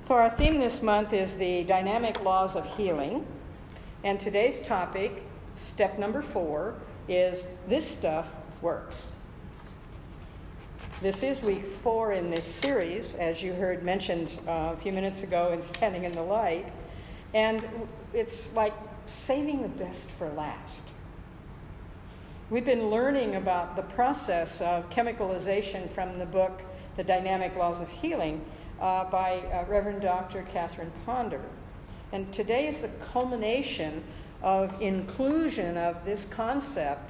So our theme this month is the dynamic laws of healing. And today's topic, step number 4, is this stuff works. This is week 4 in this series, as you heard mentioned a few minutes ago in Standing in the Light. And it's like saving the best for last. We've been learning about the process of chemicalization from the book, The Dynamic Laws of Healing, by Reverend Dr. Catherine Ponder. And today is the culmination of inclusion of this concept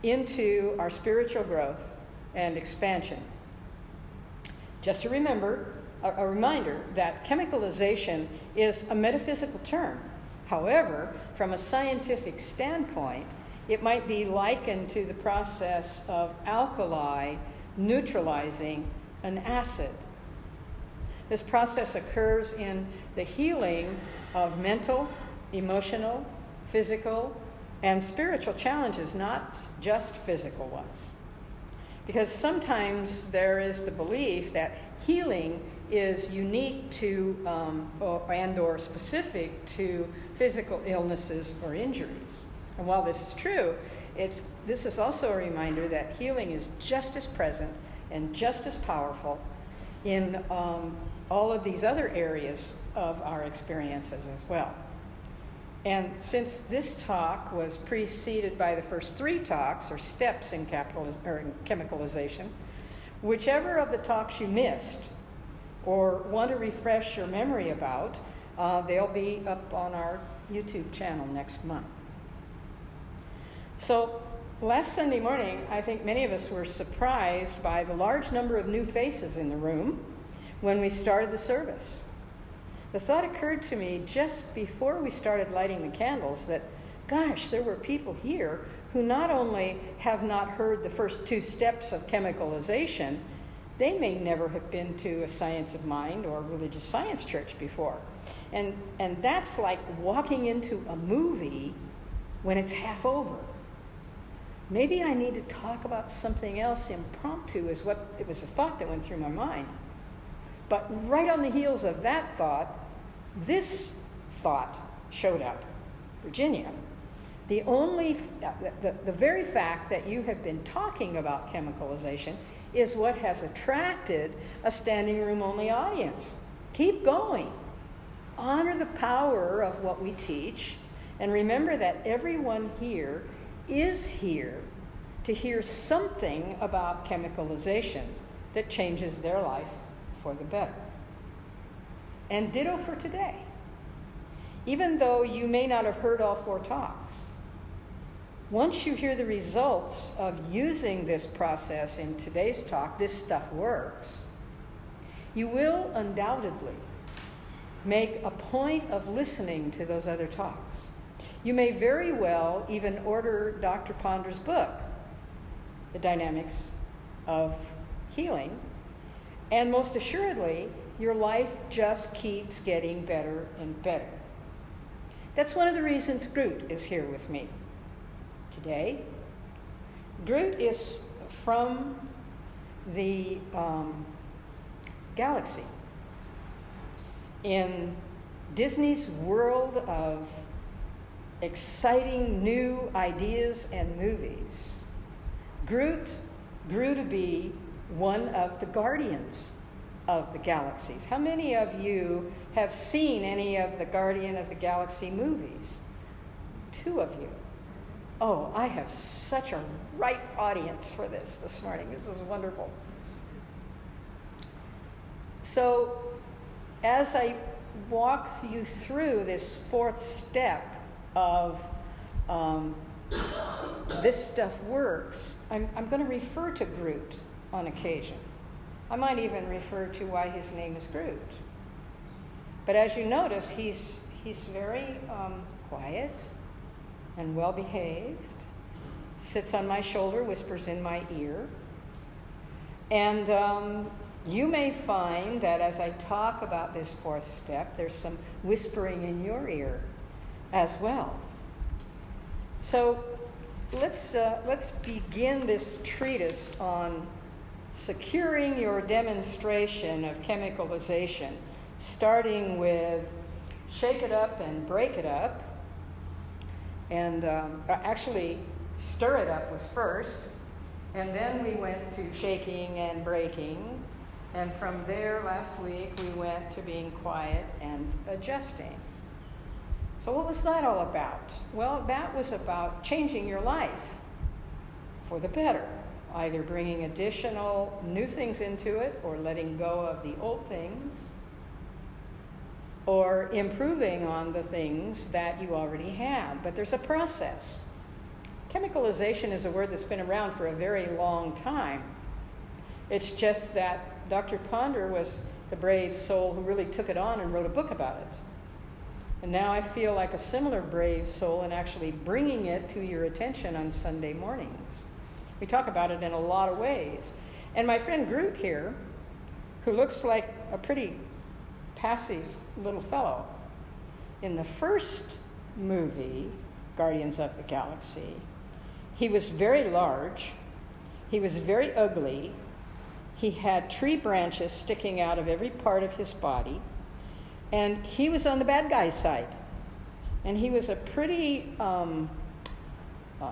into our spiritual growth and expansion. Just a reminder that chemicalization is a metaphysical term. However, from a scientific standpoint, it might be likened to the process of alkali neutralizing an acid. This process occurs in the healing of mental, emotional, physical, and spiritual challenges, not just physical ones. Because sometimes there is the belief that healing is unique to or specific to physical illnesses or injuries. And while this is true, this is also a reminder that healing is just as present and just as powerful in all of these other areas of our experiences as well. And since this talk was preceded by the first 3 talks, or steps in chemicalization, whichever of the talks you missed or want to refresh your memory about, they'll be up on our YouTube channel next month. So last Sunday morning, I think many of us were surprised by the large number of new faces in the room when we started the service. The thought occurred to me just before we started lighting the candles that, gosh, there were people here who not only have not heard the first 2 steps of chemicalization, they may never have been to a Science of Mind or religious science church before. And that's like walking into a movie when it's half over. Maybe I need to talk about something else impromptu it was a thought that went through my mind. But right on the heels of that thought, this thought showed up. Virginia, the very fact that you have been talking about chemicalization is what has attracted a standing room only audience. Keep going. Honor the power of what we teach, and remember that everyone here is here to hear something about chemicalization that changes their life for the better. And ditto for today. Even though you may not have heard all 4 talks, once you hear the results of using this process in today's talk, this stuff works, you will undoubtedly make a point of listening to those other talks. You may very well even order Dr. Ponder's book, The Dynamics of Healing, and most assuredly, your life just keeps getting better and better. That's one of the reasons Groot is here with me today. Groot is from the galaxy. In Disney's world of exciting new ideas and movies, Groot grew to be one of the guardians of the galaxies. How many of you have seen any of the Guardian of the Galaxy movies? 2 of you. Oh, I have such a ripe audience for this morning. This is wonderful. So, as I walk you through this 4th step of this stuff works, I'm going to refer to Groot on occasion. I might even refer to why his name is Groot. But as you notice, he's very quiet and well-behaved, sits on my shoulder, whispers in my ear. And you may find that as I talk about this 4th step, there's some whispering in your ear as well. So let's begin this treatise on securing your demonstration of chemicalization starting with Shake It Up and Break It Up. And actually, Stir It Up was first. And then we went to shaking and breaking. And from there, last week, we went to being quiet and adjusting. So what was that all about? Well, that was about changing your life for the better, either bringing additional new things into it or letting go of the old things, or improving on the things that you already have. But there's a process. Chemicalization is a word that's been around for a very long time. It's just that Dr. Ponder was the brave soul who really took it on and wrote a book about it. And now I feel like a similar brave soul in actually bringing it to your attention on Sunday mornings. We talk about it in a lot of ways. And my friend Groot here, who looks like a pretty passive little fellow, in the first movie, Guardians of the Galaxy, he was very large, he was very ugly, he had tree branches sticking out of every part of his body, and he was on the bad guy's side. And he was a pretty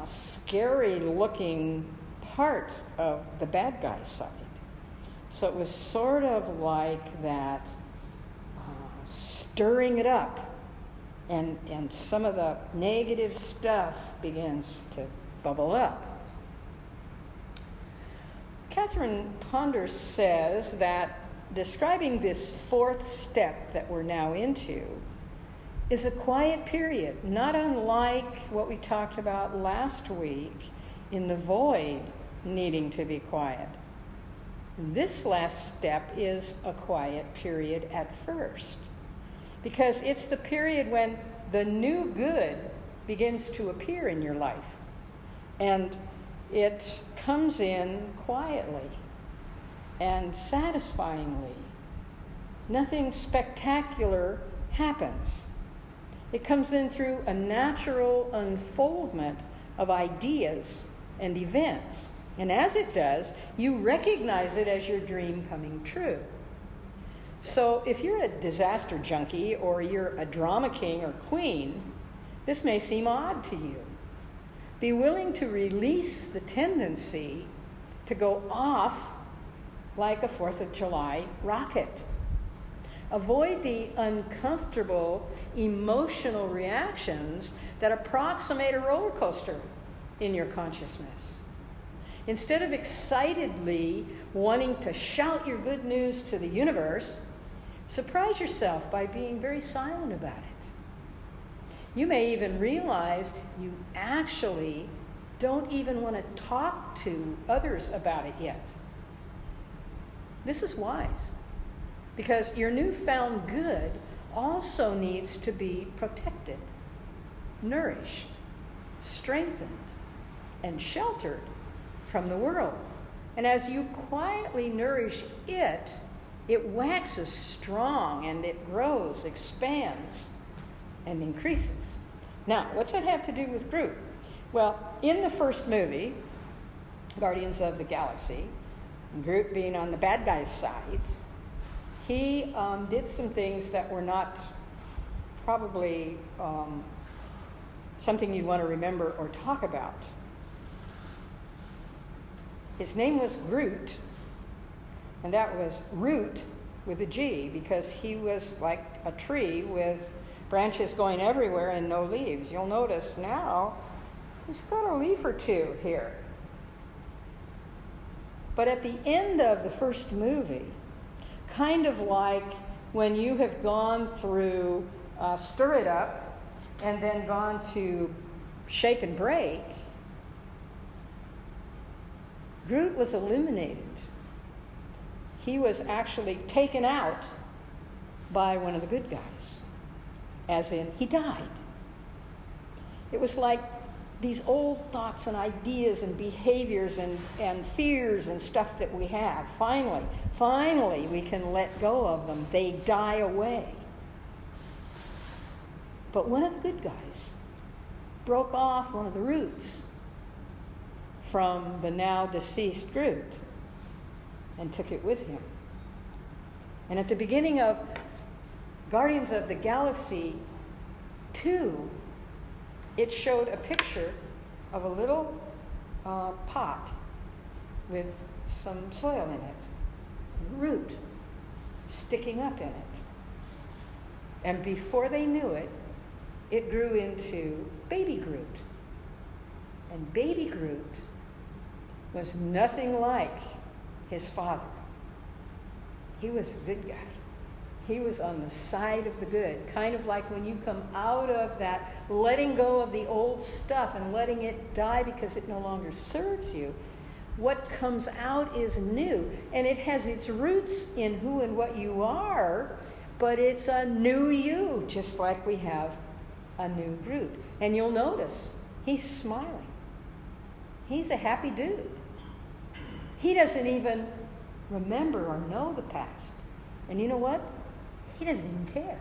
scary-looking part of the bad guy's side. So it was sort of like that stirring it up, and some of the negative stuff begins to bubble up. Catherine Ponder says that describing this fourth step that we're now into is a quiet period, not unlike what we talked about last week in the void needing to be quiet. This last step is a quiet period at first, because it's the period when the new good begins to appear in your life. And it comes in quietly and satisfyingly. Nothing spectacular happens. It comes in through a natural unfoldment of ideas and events. And as it does, you recognize it as your dream coming true. So if you're a disaster junkie or you're a drama king or queen, this may seem odd to you. Be willing to release the tendency to go off like a 4th of July rocket. Avoid the uncomfortable emotional reactions that approximate a roller coaster in your consciousness. Instead of excitedly wanting to shout your good news to the universe, surprise yourself by being very silent about it. You may even realize you actually don't even want to talk to others about it yet. This is wise, because your newfound good also needs to be protected, nourished, strengthened, and sheltered from the world. And as you quietly nourish it, it waxes strong and it grows, expands, and increases. Now, what's that have to do with Groot? Well, in the first movie, Guardians of the Galaxy, Groot being on the bad guy's side, he did some things that were not probably something you'd want to remember or talk about. His name was Groot, and that was root with a G, because he was like a tree with branches going everywhere and no leaves. You'll notice now he's got a leaf or two here. But at the end of the first movie, kind of like when you have gone through Stir It Up and then gone to Shake and Break, Groot was eliminated. He was actually taken out by one of the good guys. As in, he died. It was like these old thoughts and ideas and behaviors and fears and stuff that we have. Finally, we can let go of them. They die away. But one of the good guys broke off one of the roots from the now deceased Groot and took it with him. And at the beginning of Guardians of the Galaxy 2, it showed a picture of a little pot with some soil in it, root sticking up in it. And before they knew it, it grew into Baby Groot. And Baby Groot was nothing like his father. He was a good guy. He was on the side of the good, kind of like when you come out of that letting go of the old stuff and letting it die because it no longer serves you. What comes out is new, and it has its roots in who and what you are, but it's a new you, just like we have a new Groot. And you'll notice he's smiling. He's a happy dude. He doesn't even remember or know the past. And you know what? He doesn't even care.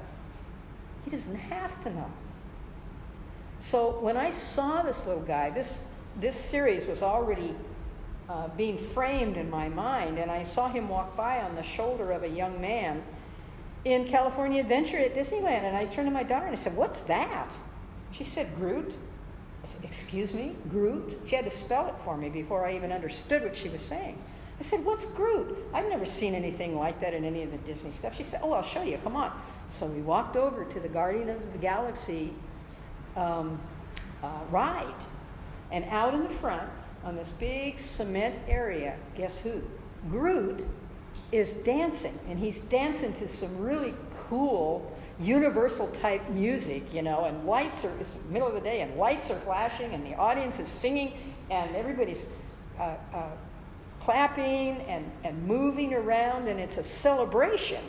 He doesn't have to know. So when I saw this little guy, this series was already being framed in my mind, and I saw him walk by on the shoulder of a young man in California Adventure at Disneyland, and I turned to my daughter and I said, "What's that?" She said, "Groot." I said, "Excuse me, Groot?" She had to spell it for me before I even understood what she was saying. I said, "What's Groot? I've never seen anything like that in any of the Disney stuff." She said, "Oh, I'll show you. Come on." So we walked over to the Guardian of the Galaxy ride. And out in the front, on this big cement area, guess who? Groot is dancing. And he's dancing to some really cool universal type music, and lights are, it's the middle of the day, and lights are flashing, and the audience is singing, and everybody's clapping and moving around, and it's a celebration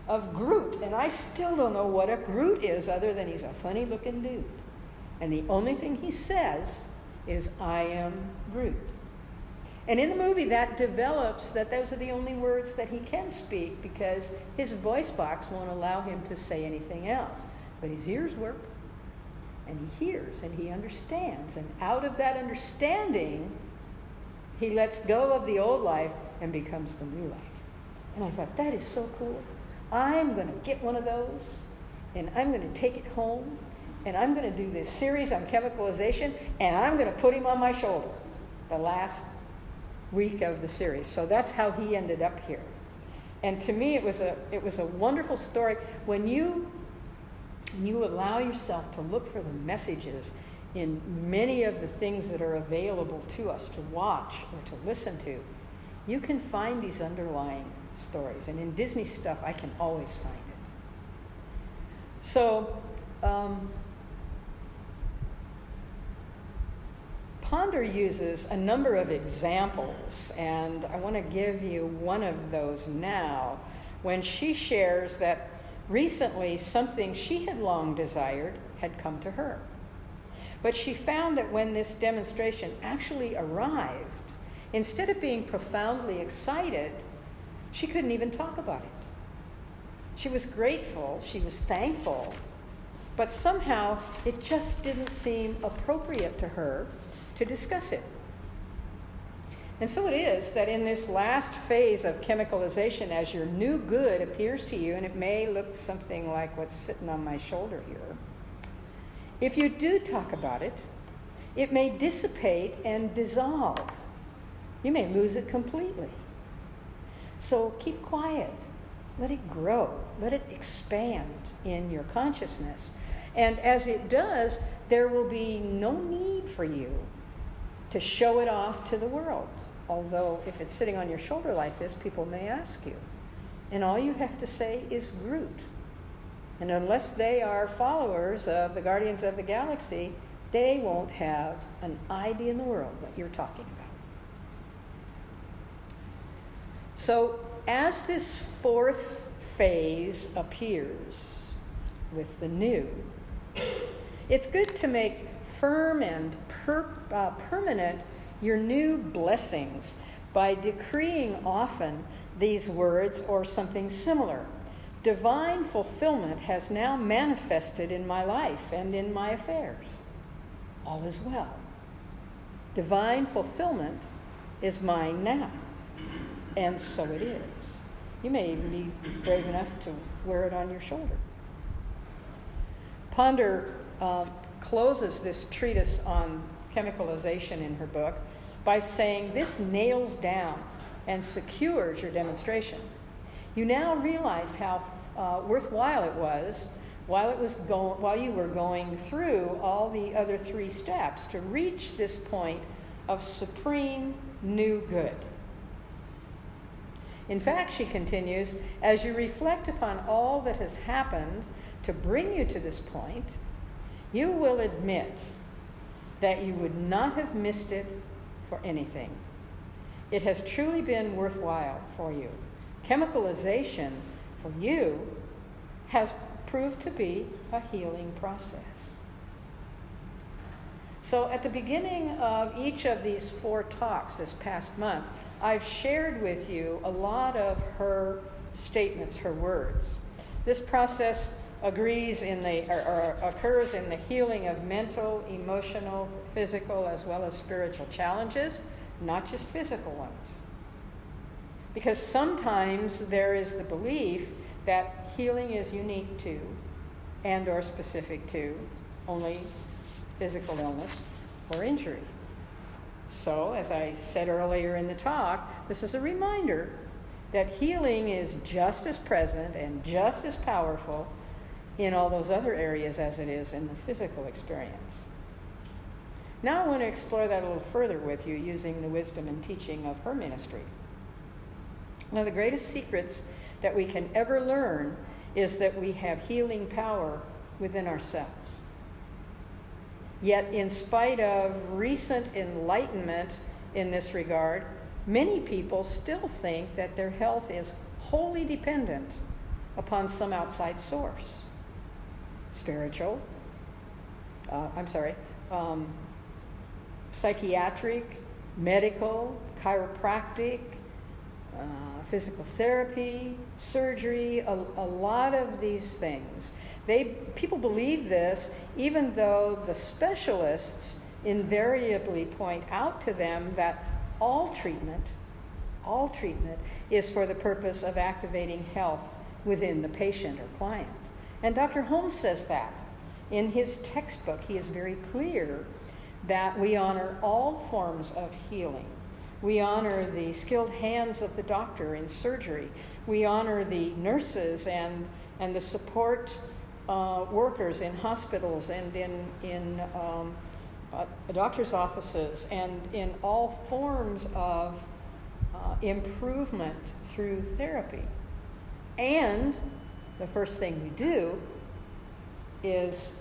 of Groot. And I still don't know what a Groot is other than he's a funny looking dude. And the only thing he says is, "I am Groot." And in the movie that develops that those are the only words that he can speak because his voice box won't allow him to say anything else. But his ears work, and he hears, and he understands. And out of that understanding, he lets go of the old life and becomes the new life. And I thought, that is so cool. I'm going to get one of those, and I'm going to take it home, and I'm going to do this series on chemicalization, and I'm going to put him on my shoulder the last week of the series. So that's how he ended up here. And to me, it was a wonderful story. When you allow yourself to look for the messages in many of the things that are available to us to watch or to listen to, you can find these underlying stories. And in Disney stuff, I can always find it. So, Ponder uses a number of examples, and I want to give you one of those now, when she shares that recently something she had long desired had come to her. But she found that when this demonstration actually arrived, instead of being profoundly excited, she couldn't even talk about it. She was grateful, she was thankful, but somehow it just didn't seem appropriate to her to discuss it. And so it is that in this last phase of chemicalization, as your new good appears to you, and it may look something like what's sitting on my shoulder here, if you do talk about it, it may dissipate and dissolve. You may lose it completely. So keep quiet. Let it grow. Let it expand in your consciousness. And as it does, there will be no need for you to show it off to the world. Although if it's sitting on your shoulder like this, people may ask you. And all you have to say is Groot. And unless they are followers of the Guardians of the Galaxy, they won't have an idea in the world what you're talking about. So as this fourth phase appears with the new, it's good to make firm and permanent your new blessings by decreeing often these words or something similar. Divine fulfillment has now manifested in my life and in my affairs. All is well. Divine fulfillment is mine now. And so it is. You may even be brave enough to wear it on your shoulder. Ponder closes this treatise on chemicalization in her book by saying this nails down and secures your demonstration. You now realize how worthwhile it was while you were going through all the other 3 steps to reach this point of supreme new good. In fact, she continues, as you reflect upon all that has happened to bring you to this point, you will admit that you would not have missed it for anything. It has truly been worthwhile for you. Chemicalization for you has proved to be a healing process. So at the beginning of each of these 4 talks this past month, I've shared with you a lot of her statements, her words. This process occurs in the healing of mental, emotional, physical, as well as spiritual challenges, not just physical ones. Because sometimes there is the belief that healing is unique to and or specific to only physical illness or injury. So, as I said earlier in the talk, this is a reminder that healing is just as present and just as powerful in all those other areas as it is in the physical experience. Now I want to explore that a little further with you using the wisdom and teaching of her ministry. One of the greatest secrets that we can ever learn is that we have healing power within ourselves. Yet, in spite of recent enlightenment in this regard, many people still think that their health is wholly dependent upon some outside source. Psychiatric, medical, chiropractic, physical therapy, surgery, a lot of these things. People believe this even though the specialists invariably point out to them that all treatment is for the purpose of activating health within the patient or client. And Dr. Holmes says that. In his textbook, he is very clear that we honor all forms of healing. We honor the skilled hands of the doctor in surgery. We honor the nurses and the support workers in hospitals and in doctor's offices and in all forms of improvement through therapy. And the first thing we do is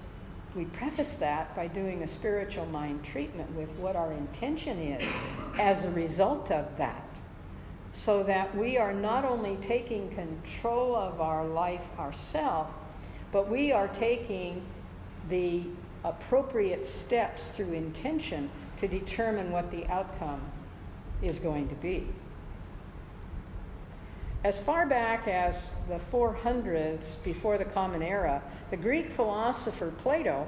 we preface that by doing a spiritual mind treatment with what our intention is as a result of that, so that we are not only taking control of our life ourselves, but we are taking the appropriate steps through intention to determine what the outcome is going to be. As far back as the 400s before the Common Era, the Greek philosopher Plato,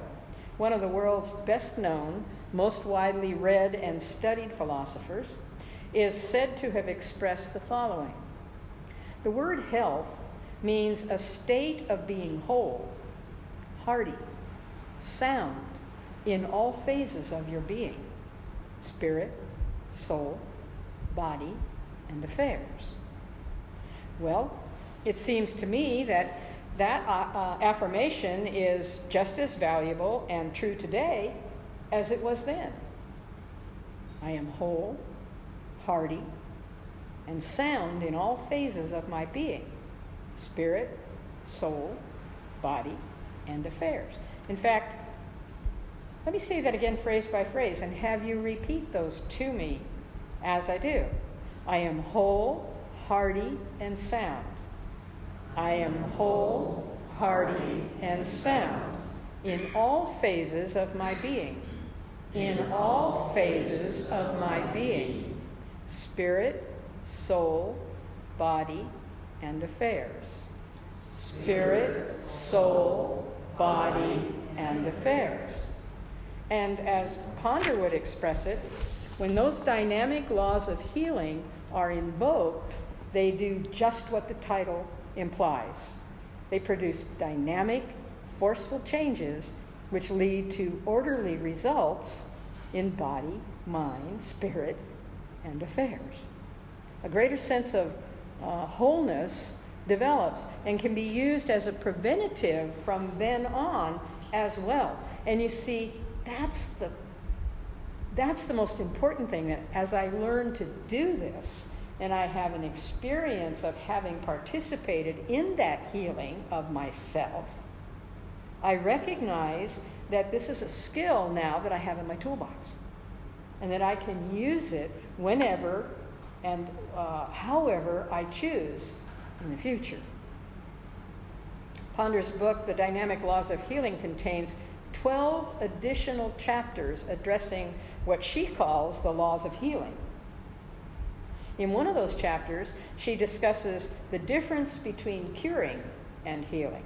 one of the world's best known, most widely read and studied philosophers, is said to have expressed the following. The word health means a state of being whole, hearty, sound in all phases of your being, spirit, soul, body, and affairs. Well, it seems to me that affirmation is just as valuable and true today as it was then. I am whole, hearty, and sound in all phases of my being, spirit, soul, body, and affairs. In fact, let me say that again phrase by phrase and have you repeat those to me as I do. I am whole, hearty, and sound. I am whole, hearty, and sound in all phases of my being. In all phases of my being. Spirit, soul, body, and affairs. Spirit, soul, body, and affairs. And as Ponder would express it, when those dynamic laws of healing are invoked, they do just what the title implies. They produce dynamic, forceful changes which lead to orderly results in body, mind, spirit, and affairs. A greater sense of wholeness develops and can be used as a preventative from then on as well. And you see, that's the most important thing, that as I learn to do this, and I have an experience of having participated in that healing of myself, I recognize that this is a skill now that I have in my toolbox, and that I can use it whenever and however I choose in the future. Ponder's book, The Dynamic Laws of Healing, contains 12 additional chapters addressing what she calls the laws of healing. In one of those chapters, she discusses the difference between curing and healing.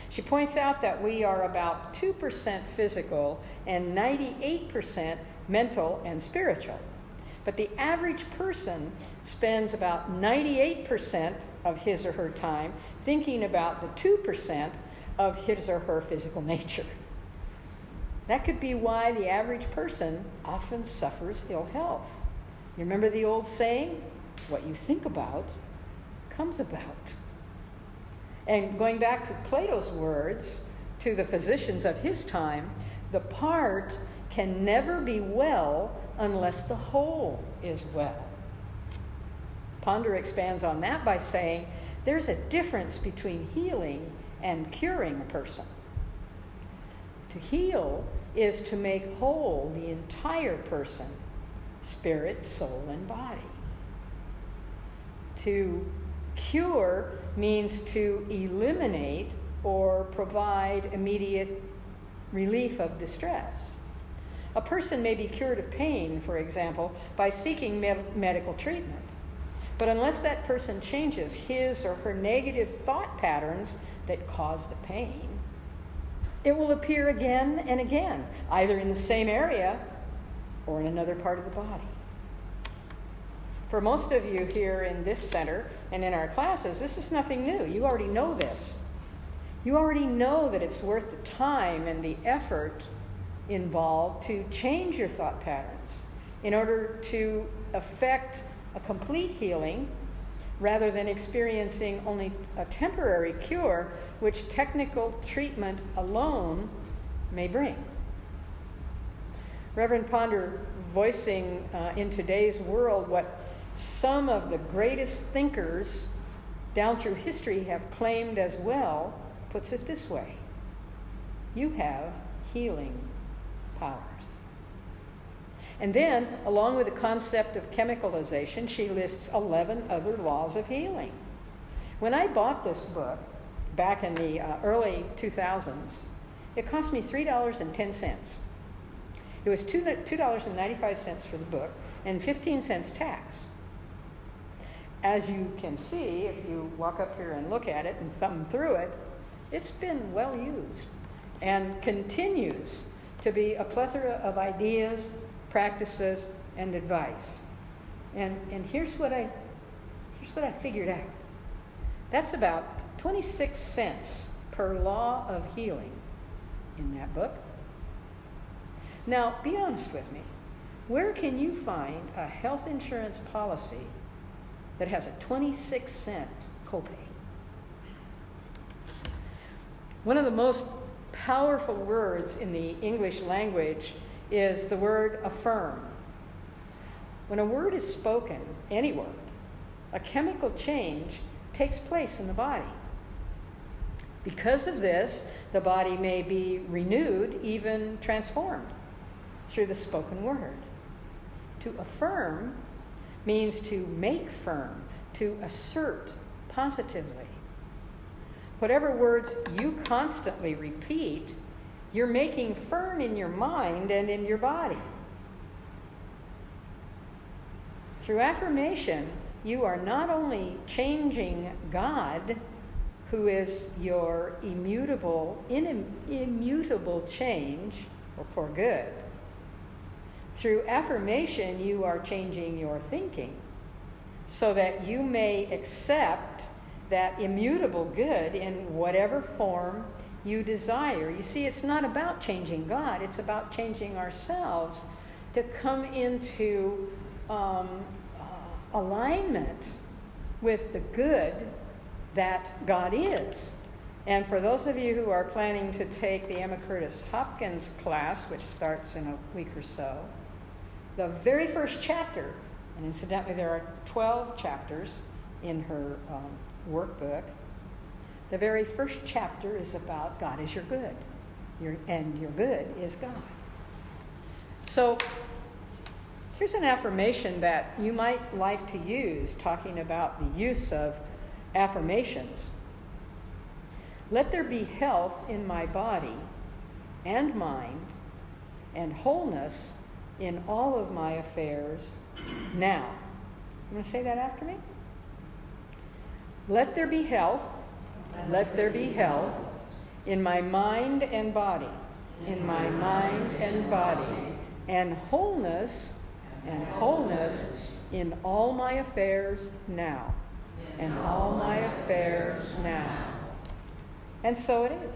She points out that we are about 2% physical and 98% mental and spiritual. But the average person spends about 98% of his or her time thinking about the 2% of his or her physical nature. That could be why the average person often suffers ill health. You remember the old saying, what you think about comes about. And going back to Plato's words to the physicians of his time, the part can never be well unless the whole is well. Ponder expands on that by saying there's a difference between healing and curing a person. To heal is to make whole the entire person, spirit, soul, and body. To cure means to eliminate or provide immediate relief of distress. A person may be cured of pain, for example, by seeking medical treatment. But unless that person changes his or her negative thought patterns that cause the pain, it will appear again and again, either in the same area or in another part of the body. For most of you here in this center and in our classes, this is nothing new. You already know this. You already know that it's worth the time and the effort involved to change your thought patterns in order to effect a complete healing rather than experiencing only a temporary cure which technical treatment alone may bring. Reverend Ponder, voicing in today's world what some of the greatest thinkers down through history have claimed as well, puts it this way: you have healing powers. And then, along with the concept of chemicalization, she lists 11 other laws of healing. When I bought this book back in the early 2000s, it cost me $3.10. It was $2.95 for the book and 15 cents tax. As you can see, if you walk up here and look at it and thumb through it, it's been well used and continues to be a plethora of ideas, practices, and advice. And here's what I figured out. That's about 26 cents per law of healing in that book. Now, be honest with me. Where can you find a health insurance policy that has a 26-cent copay? One of the most powerful words in the English language is the word affirm. When a word is spoken, any word, a chemical change takes place in the body. Because of this, the body may be renewed, even transformed, through the spoken word. To affirm means to make firm, to assert positively. Whatever words you constantly repeat, you're making firm in your mind and in your body. Through affirmation, you are not only changing God, who is your immutable change, or for good. Through affirmation, you are changing your thinking, so that you may accept that immutable good in whatever form you desire. You see, it's not about changing God, it's about changing ourselves to come into alignment with the good that God is. And for those of you who are planning to take the Emma Curtis Hopkins class, which starts in a week or so, the very first chapter, and incidentally there are 12 chapters in her workbook, the very first chapter is about God is your good, and your good is God. So here's an affirmation that you might like to use, talking about the use of affirmations. Let there be health in my body and mind and wholeness in all of my affairs now. You want to say that after me? Let there be health, let there be health in my mind and body, in my mind and body, and wholeness in all my affairs now, and all my affairs now. And so it is.